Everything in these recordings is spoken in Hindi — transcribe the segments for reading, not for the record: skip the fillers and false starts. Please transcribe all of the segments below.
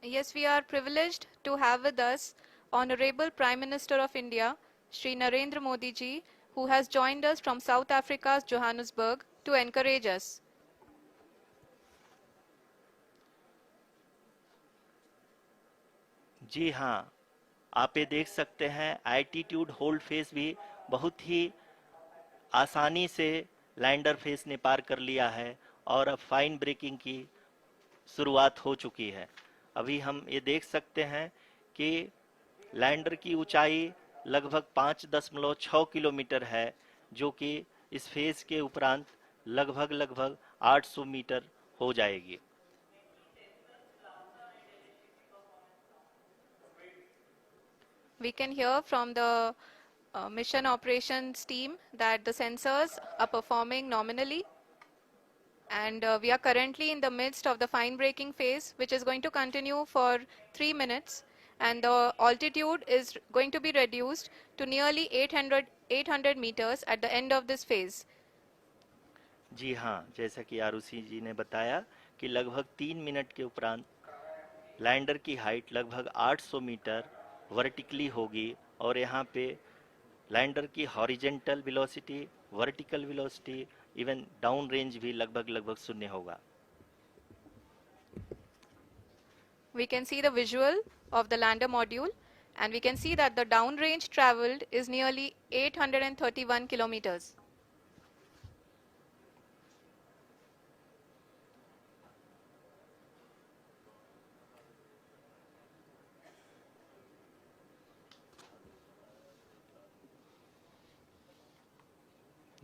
Yes, we are privileged to have with us Honorable Prime Minister of India, Shri Narendra Modi ji, who has joined us from South Africa's Johannesburg to encourage us. जी हाँ, आप ये देख सकते हैं एल्टीट्यूड होल्ड फेस भी बहुत ही आसानी से लैंडर फेस ने पार कर लिया है और अब फाइन ब्रेकिंग की शुरुआत हो चुकी है। अभी हम ये देख सकते हैं कि लैंडर की ऊंचाई लगभग 5.6 किलोमीटर है, जो कि इस फेज के उपरांत लगभग लगभग 800 मीटर हो जाएगी। We can hear from the mission operations team that the sensors are performing nominally, and we are currently in the midst of the fine braking phase, which is going to continue for 3 minutes, and the altitude is going to be reduced to nearly 800 meters at the end of this phase. जी हाँ, जैसा कि आरुषि जी ने बताया कि लगभग 3 मिनट के उपरांत लैंडर की हाइट लगभग 800 मीटर वर्टिकली होगी और यहाँ पे लैंडर की horizontal velocity, vertical velocity, even down range भी लगभग लगभग शून्य होगा। We can see the visual of the lander module, and we can see that the downrange traveled is nearly 831 kilometers.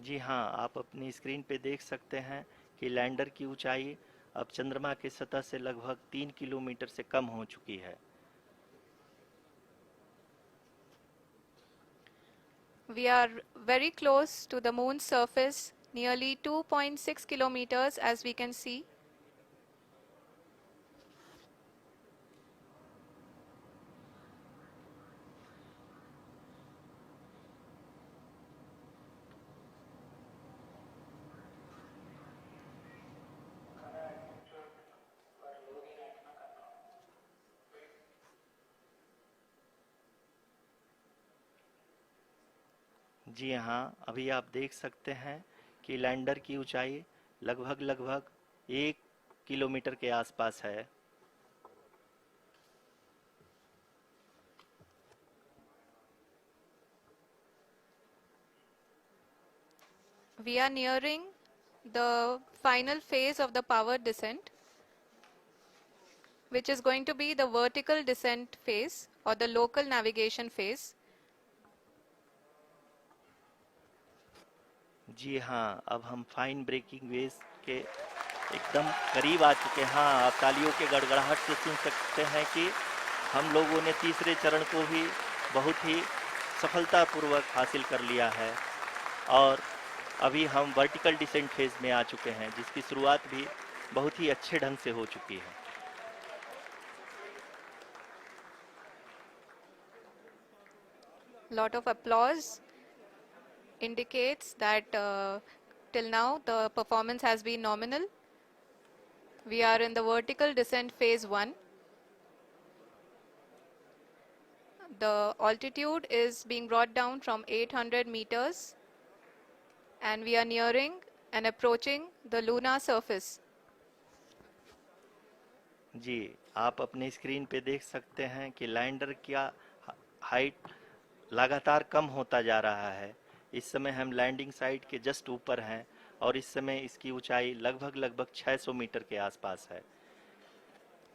जी हाँ, आप अपनी स्क्रीन पे देख सकते हैं कि लैंडर की ऊंचाई अब चंद्रमा की सतह से लगभग 3 किलोमीटर से कम हो चुकी है। We are very close to the moon's surface, nearly 2.6 kilometers as we can see. जी हाँ, अभी आप देख सकते हैं कि लैंडर की ऊंचाई लगभग लगभग 1 किलोमीटर के आसपास है। We are nearing the final phase of the power descent, which is going to be the vertical descent phase or the local navigation phase. जी हाँ, अब हम फाइन ब्रेकिंग वेव के एकदम करीब आ चुके हैं। हाँ, आप तालियों के गड़गड़ाहट से सुन सकते हैं कि हम लोगों ने तीसरे चरण को भी बहुत ही सफलतापूर्वक हासिल कर लिया है और अभी हम वर्टिकल डिसेंट फेज में आ चुके हैं, जिसकी शुरुआत भी बहुत ही अच्छे ढंग से हो चुकी है। Lot of applause indicates that till now the performance has been nominal. We are in the vertical descent phase 1. The altitude is being brought down from 800 meters, and we are nearing and approaching the lunar surface. जी, आप अपनी स्क्रीन पे देख सकते हैं कि लैंडर का हाइट लगातार कम होता जा रहा है। इस समय हम लैंडिंग साइट के जस्ट ऊपर हैं और इस समय इसकी ऊंचाई लगभग लगभग 600 मीटर के आसपास है।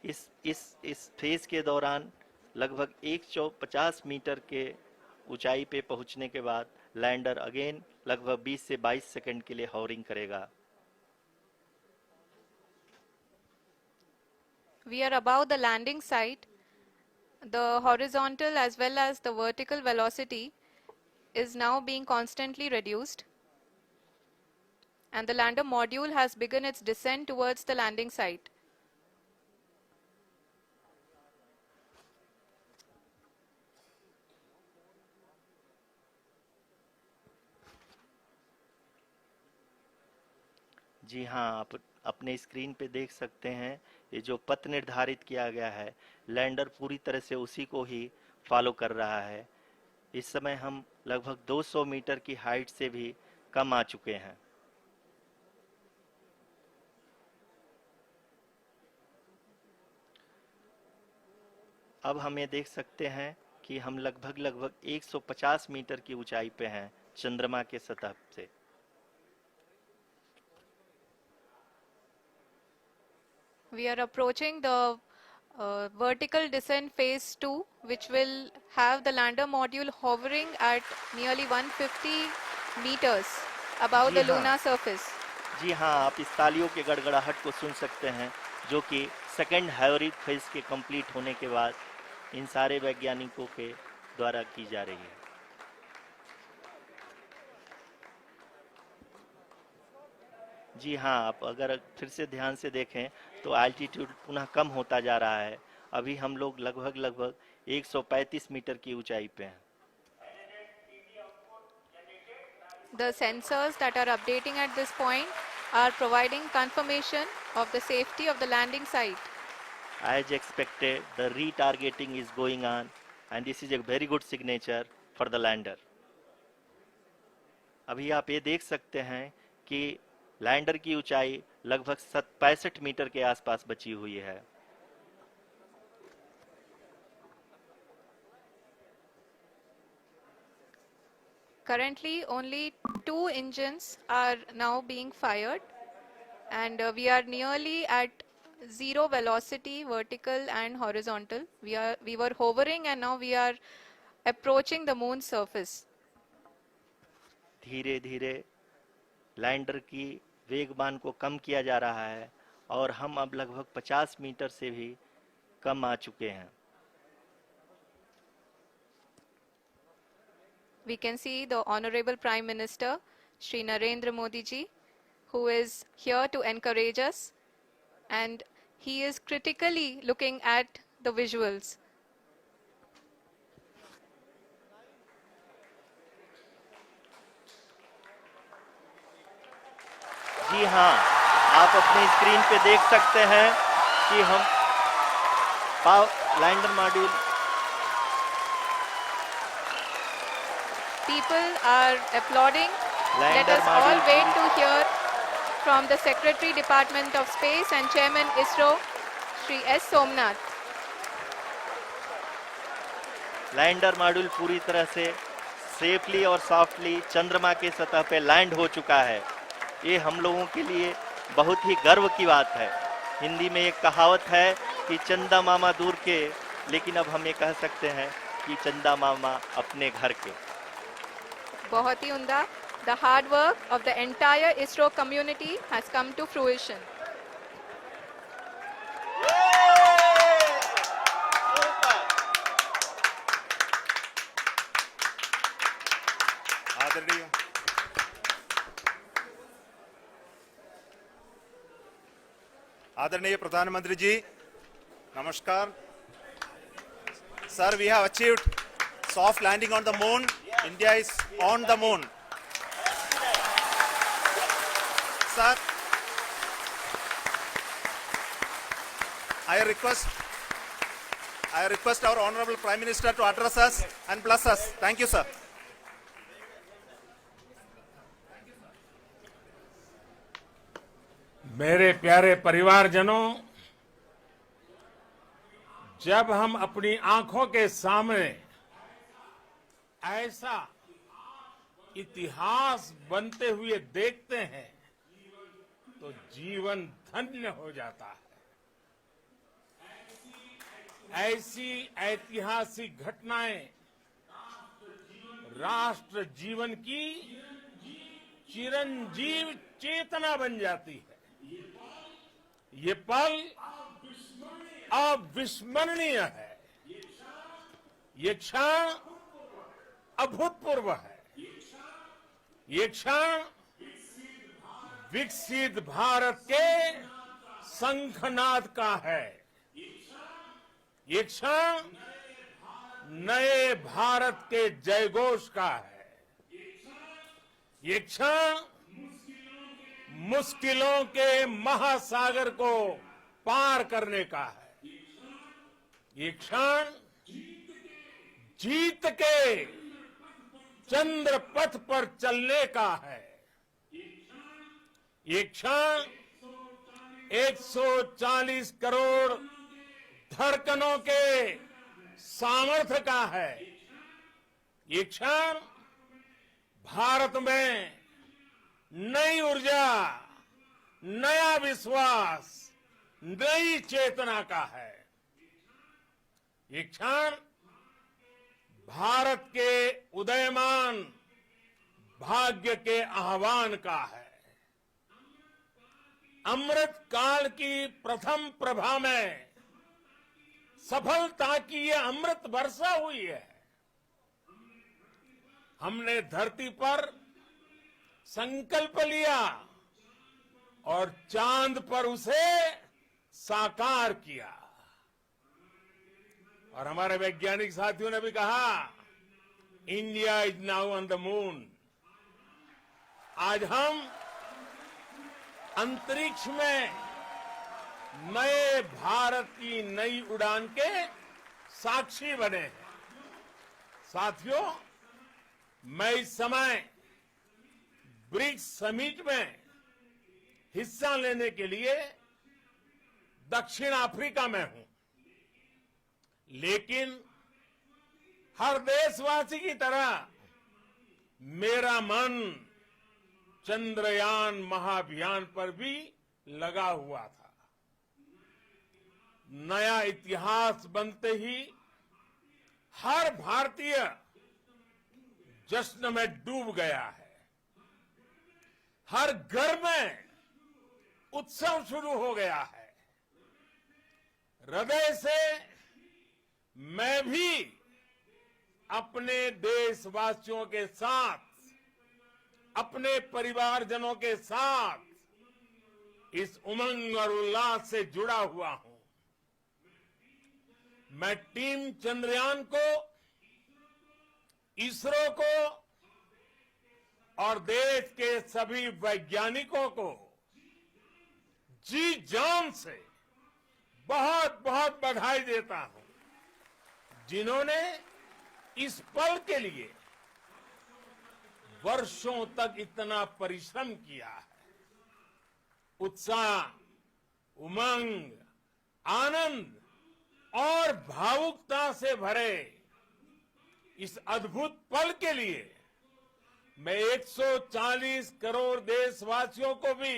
इस फेज के दौरान लगभग 150 मीटर के ऊंचाई पे पहुंचने के बाद लैंडर अगेन लगभग 20 से 22 सेकंड के लिए हॉवरिंग करेगा। We are above the landing site. The horizontal as well as the vertical velocity is now being constantly reduced, and the lander module has begun its descent towards the landing site. जी हाँ, आप अपने स्क्रीन पे देख सकते हैं, ये जो पथ निर्धारित किया गया है, लैंडर पूरी तरह से उसी को ही फॉलो कर रहा है। इस समय हम लगभग 200 मीटर की हाइट से भी कम आ चुके हैं। अब हम ये देख सकते हैं कि हम लगभग 150 मीटर की ऊंचाई पे हैं चंद्रमा के सतह से। We are approaching the vertical descent phase 2, which will have the lander module hovering at nearly 150 meters above ji the हाँ, lunar surface. जी हाँ, आप इस तालियों के गड़गड़ाहट को सुन सकते हैं, जो कि सेकेंड हाइब्रिड फेज के कंप्लीट होने के बाद इन सारे वैज्ञानिकों के द्वारा की जा रही है। जी हाँ, आप अगर फिर से ध्यान से देखें तो एल्टीट्यूड पुनः कम होता जा रहा है। अभी हम लोग लगभग 135 मीटर की ऊंचाई पे हैं। The sensors that are updating at this point are providing confirmation of the safety of the landing site. As expected, the retargeting is going on, and this is a very good signature for the lander. अभी आप ये देख सकते हैं कि लैंडर की ऊंचाई लगभग 65 मीटर के आसपास बची हुई है। Currently, only 2 engines are now being fired, and we are nearly at zero velocity, vertical and horizontal. We were hovering, and now we are approaching the moon's surface. धीरे धीरे लैंडर की वेगमान को कम किया जा रहा है और हम अब लगभग 50 मीटर से भी कम आ चुके हैं। We can see the Honorable Prime Minister, Shri Narendra Modi ji, who is here to encourage us, and he is critically looking at the visuals. जी हाँ, आप अपने स्क्रीन पे देख सकते हैं कि हम lander module People are applauding. Let lander us all module wait to hear from the Secretary Department of Space and Chairman ISRO, Shri S. Somnath. Lander module पूरी तरह से सेफली और सॉफ्टली चंद्रमा के सतह पे लैंड हो चुका है। ये हम लोगों के लिए बहुत ही गर्व की बात है। हिंदी में एक कहावत है कि चंदा मामा दूर के, लेकिन अब हम ये कह सकते हैं कि चंदा मामा अपने घर के। बहुत ही उम्दा. The hard work of the entire ISRO community has come to fruition. आदरणीय प्रधानमंत्री जी, नमस्कार। Sir, we have achieved soft landing on the moon. India is on the moon. Sir, I request our Honorable Prime Minister to address us and bless us. Thank you, sir. मेरे प्यारे परिवारजनों, जब हम अपनी आंखों के सामने ऐसा इतिहास बनते हुए देखते हैं तो जीवन धन्य हो जाता है। ऐसी ऐतिहासिक घटनाएं राष्ट्र जीवन की चिरंजीव चेतना बन जाती है। ये पल अविस्मरणीय है। ये क्षण अभूतपूर्व है। ये क्षण विकसित भारत के शंखनाद का है। ये क्षण नए भारत के जयघोष का है। ये क्षण मुश्किलों के महासागर को पार करने का है। ये क्षण जीत के चंद्र पथ पर चलने का है। ये क्षण 140 करोड़ धड़कनों के सामर्थ्य का है। ये क्षण भारत में नई ऊर्जा, नया विश्वास, नई चेतना का है। ये क्षण भारत के उदयमान भाग्य के आह्वान का है। अमृत काल की प्रथम प्रभा में सफलता की ये अमृत वर्षा हुई है। हमने धरती पर संकल्प लिया और चांद पर उसे साकार किया। और हमारे वैज्ञानिक साथियों ने भी कहा, India is now on the moon. आज हम अंतरिक्ष में नए भारत की नई उड़ान के साक्षी बने हैं। साथियों, मैं इस समय ब्रिक्स समिट में हिस्सा लेने के लिए दक्षिण अफ्रीका में हूं, लेकिन हर देशवासी की तरह मेरा मन चंद्रयान महाअभियान पर भी लगा हुआ था। नया इतिहास बनते ही हर भारतीय जश्न में डूब गया है। हर घर में उत्सव शुरू हो गया है। हृदय से मैं भी अपने देशवासियों के साथ, अपने परिवारजनों के साथ इस उमंग और उल्लास से जुड़ा हुआ हूं। मैं टीम चंद्रयान को, इसरो को और देश के सभी वैज्ञानिकों को जी जान से बहुत बहुत बधाई देता हूं, जिन्होंने इस पल के लिए वर्षों तक इतना परिश्रम किया है। उत्साह, उमंग, आनंद और भावुकता से भरे इस अद्भुत पल के लिए मैं 140 करोड़ देशवासियों को भी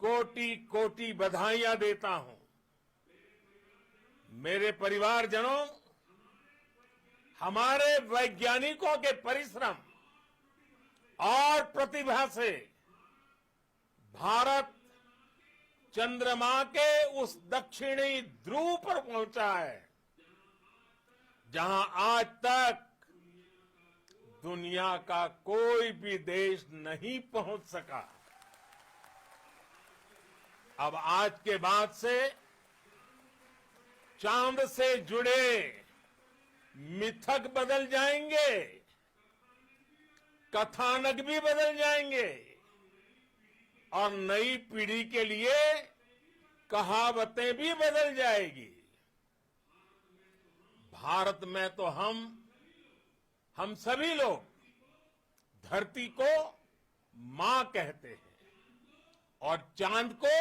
कोटि कोटि बधाइयां देता हूं। मेरे परिवारजनों, हमारे वैज्ञानिकों के परिश्रम और प्रतिभा से भारत चंद्रमा के उस दक्षिणी ध्रुव पर पहुंचा है, जहां आज तक दुनिया का कोई भी देश नहीं पहुंच सका। अब आज के बाद से चांद से जुड़े मिथक बदल जाएंगे, कथानक भी बदल जाएंगे और नई पीढ़ी के लिए कहावतें भी बदल जाएगी। भारत में तो हम सभी लोग धरती को मां कहते हैं और चांद को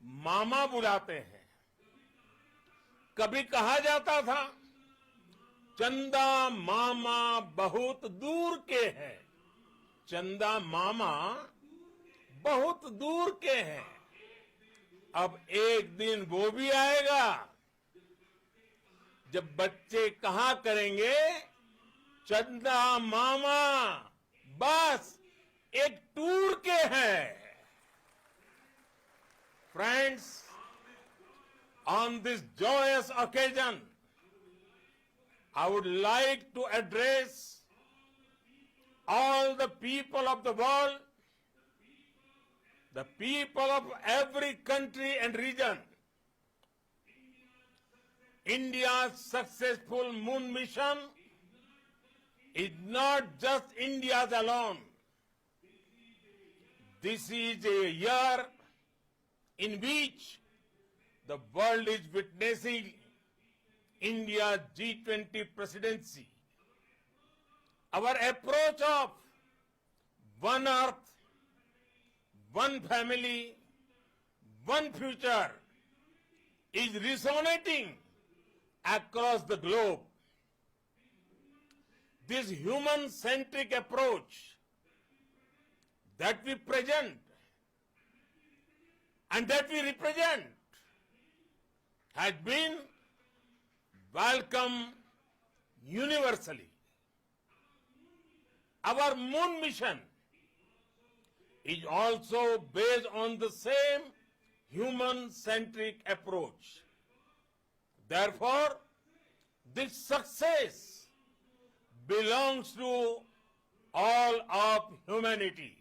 मामा बुलाते हैं। कभी कहा जाता था, चंदा मामा बहुत दूर के हैं। चंदा मामा बहुत दूर के हैं। अब एक दिन वो भी आएगा जब बच्चे कहा करेंगे, चंदा मामा बस एक टूर के हैं। Friends, on this joyous occasion, I would like to address all the people of the world, the people of every country and region. India's successful moon mission is not just India's alone. This is a year in which the world is witnessing India's G20 presidency. Our approach of one earth, one family, one future is resonating across the globe. This human-centric approach that we present and that we represent has been welcomed universally. Our moon mission is also based on the same human-centric approach. Therefore, this success belongs to all of humanity.